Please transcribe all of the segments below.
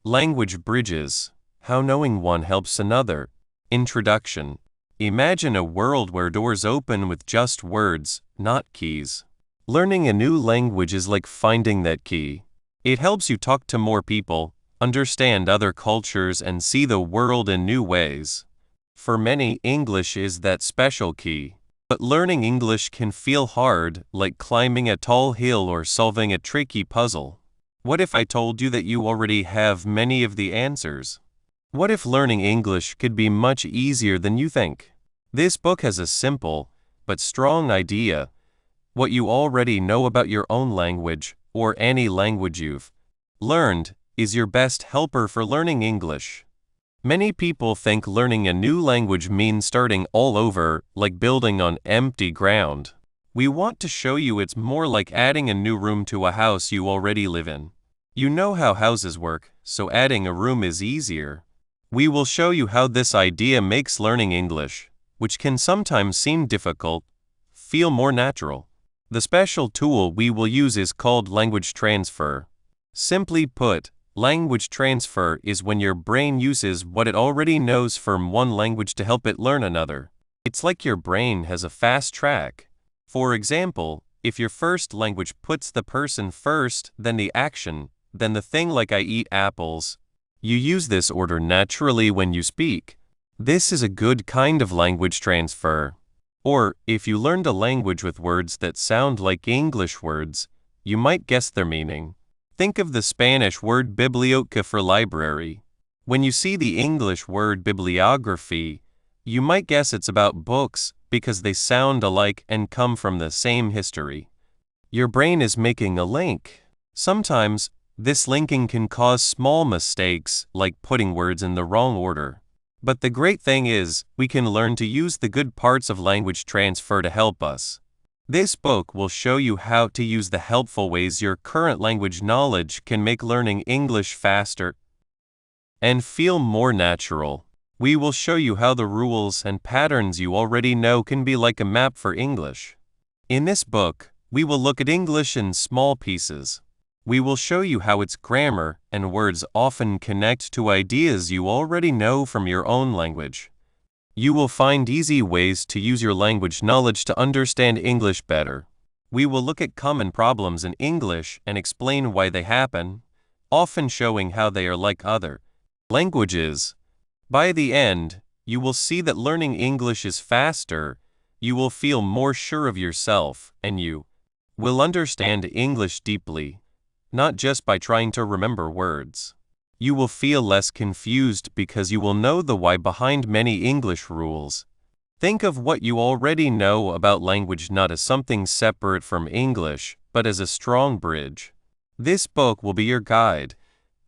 Language bridges. How knowing one helps another. Introduction. Imagine a world where doors open with just words, not keys. Learning a new language is like finding that key. It helps you talk to more people, understand other cultures, and see the world in new ways. For many, English is that special key. But learning English can feel hard, like climbing a tall hill or solving a tricky puzzle. What if I told you that you already have many of the answers? What if learning English could be much easier than you think? This book has a simple, but strong idea. What you already know about your own language, or any language you've learned, is your best helper for learning English. Many people think learning a new language means starting all over, like building on empty ground. We want to show you it's more like adding a new room to a house you already live in. You know how houses work, so adding a room is easier. We will show you how this idea makes learning English, which can sometimes seem difficult, feel more natural. The special tool we will use is called language transfer. Simply put, language transfer is when your brain uses what it already knows from one language to help it learn another. It's like your brain has a fast track. For example, if your first language puts the person first, then the action, then the thing like I eat apples, you use this order naturally when you speak. This is a good kind of language transfer. Or, if you learned a language with words that sound like English words, you might guess their meaning. Think of the Spanish word biblioteca for library. When you see the English word bibliography, you might guess it's about books because they sound alike and come from the same history. Your brain is making a link. Sometimes, this linking can cause small mistakes, like putting words in the wrong order. But the great thing is, we can learn to use the good parts of language transfer to help us. This book will show you how to use the helpful ways your current language knowledge can make learning English faster and feel more natural. We will show you how the rules and patterns you already know can be like a map for English. In this book, we will look at English in small pieces. We will show you how its grammar and words often connect to ideas you already know from your own language. You will find easy ways to use your language knowledge to understand English better. We will look at common problems in English and explain why they happen, often showing how they are like other languages. By the end, you will see that learning English is faster, you will feel more sure of yourself, and you will understand English deeply, not just by trying to remember words. You will feel less confused because you will know the why behind many English rules. Think of what you already know about language not as something separate from English, but as a strong bridge. This book will be your guide,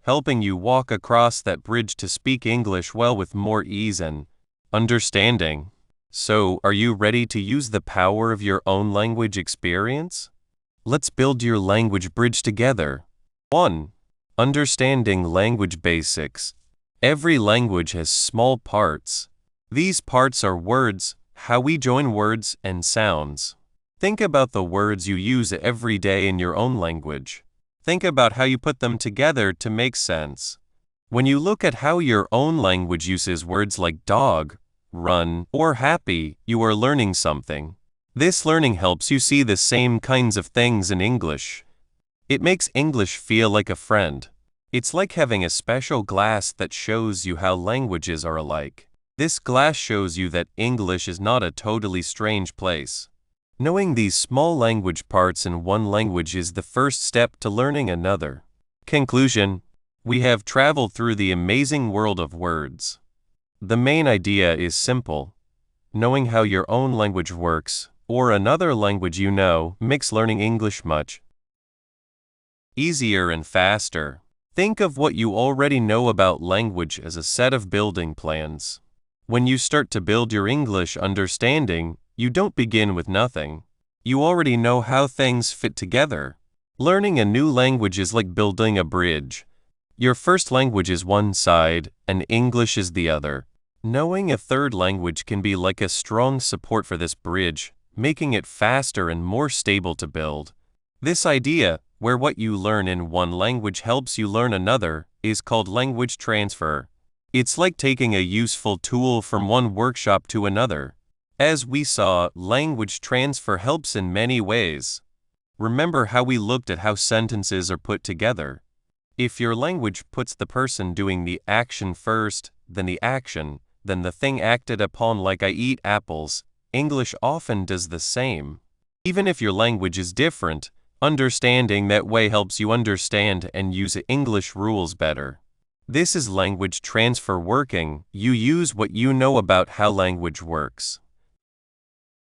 helping you walk across that bridge to speak English well with more ease and understanding. So, are you ready to use the power of your own language experience? Let's build your language bridge together. 1. Understanding language basics. Every language has small parts. These parts are words, how we join words, and sounds. Think about the words you use every day in your own language. Think about how you put them together to make sense. When you look at how your own language uses words like dog, run, or happy, you are learning something. This learning helps you see the same kinds of things in English. It makes English feel like a friend. It's like having a special glass that shows you how languages are alike. This glass shows you that English is not a totally strange place. Knowing these small language parts in one language is the first step to learning another. Conclusion: we have traveled through the amazing world of words. The main idea is simple. Knowing how your own language works, or another language you know, makes learning English much easier and faster. Think of what you already know about language as a set of building plans. When you start to build your English understanding, you don't begin with nothing. You already know how things fit together. Learning a new language is like building a bridge. Your first language is one side, and English is the other. Knowing a third language can be like a strong support for this bridge, making it faster and more stable to build. This idea, where what you learn in one language helps you learn another, is called language transfer. It's like taking a useful tool from one workshop to another. As we saw, language transfer helps in many ways. Remember how we looked at how sentences are put together. If your language puts the person doing the action first, then the action, then the thing acted upon, like I eat apples, English often does the same. Even if your language is different, understanding that way helps you understand and use English rules better. This is language transfer working. You use what you know about how language works.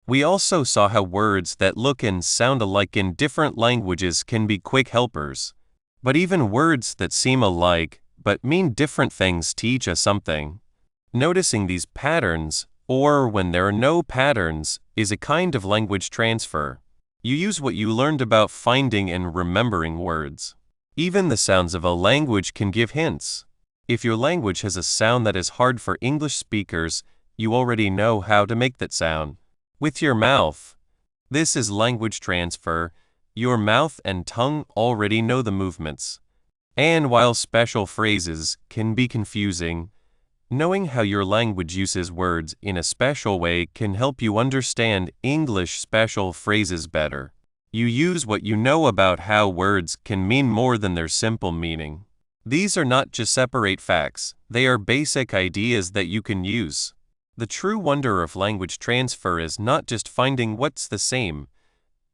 We also saw how words that look and sound alike in different languages can be quick helpers. But even words that seem alike but mean different things teach us something. Noticing these patterns, or when there are no patterns, is a kind of language transfer. You use what you learned about finding and remembering words. Even the sounds of a language can give hints. If your language has a sound that is hard for English speakers, you already know how to make that sound. With your mouth. This is language transfer. Your mouth and tongue already know the movements. And while special phrases can be confusing, knowing how your language uses words in a special way can help you understand English special phrases better. You use what you know about how words can mean more than their simple meaning. These are not just separate facts, they are basic ideas that you can use. The true wonder of language transfer is not just finding what's the same.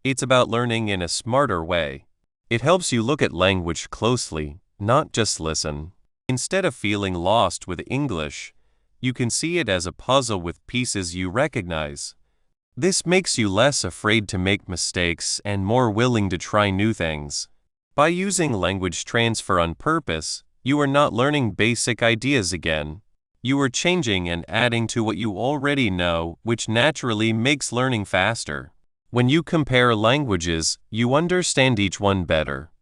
It's about learning in a smarter way. It helps you look at language closely, not just listen. Instead of feeling lost with English, you can see it as a puzzle with pieces you recognize. This makes you less afraid to make mistakes and more willing to try new things. By using language transfer on purpose, you are not learning basic ideas again. You are changing and adding to what you already know, which naturally makes learning faster. When you compare languages, you understand each one better.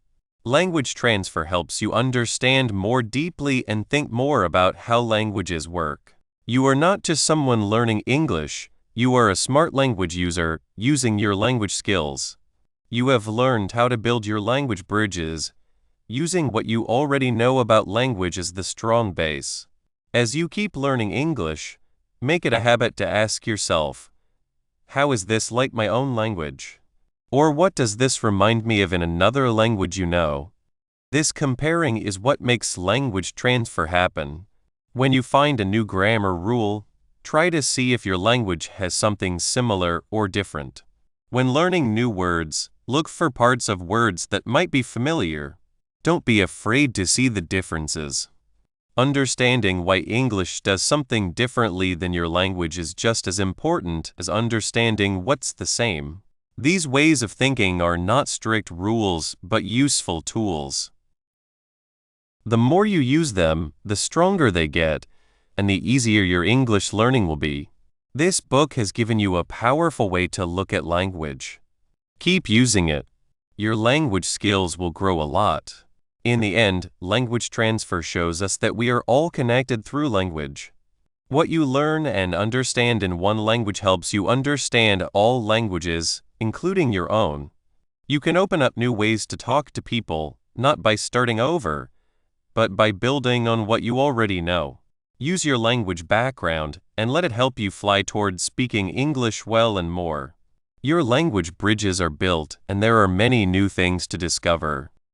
Language transfer helps you understand more deeply and think more about how languages work. You are not just someone learning English, you are a smart language user using your language skills. You have learned how to build your language bridges, using what you already know about language as the strong base. As you keep learning English, make it a habit to ask yourself, how is this like my own language? Or what does this remind me of in another language you know? This comparing is what makes language transfer happen. When you find a new grammar rule, try to see if your language has something similar or different. When learning new words, look for parts of words that might be familiar. Don't be afraid to see the differences. Understanding why English does something differently than your language is just as important as understanding what's the same. These ways of thinking are not strict rules but useful tools. The more you use them, the stronger they get, and the easier your English learning will be. This book has given you a powerful way to look at language. Keep using it. Your language skills will grow a lot. In the end, language transfer shows us that we are all connected through language. What you learn and understand in one language helps you understand all languages, including your own. You can open up new ways to talk to people, not by starting over, but by building on what you already know. Use your language background and let it help you fly towards speaking English well and more. Your language bridges are built, and there are many new things to discover.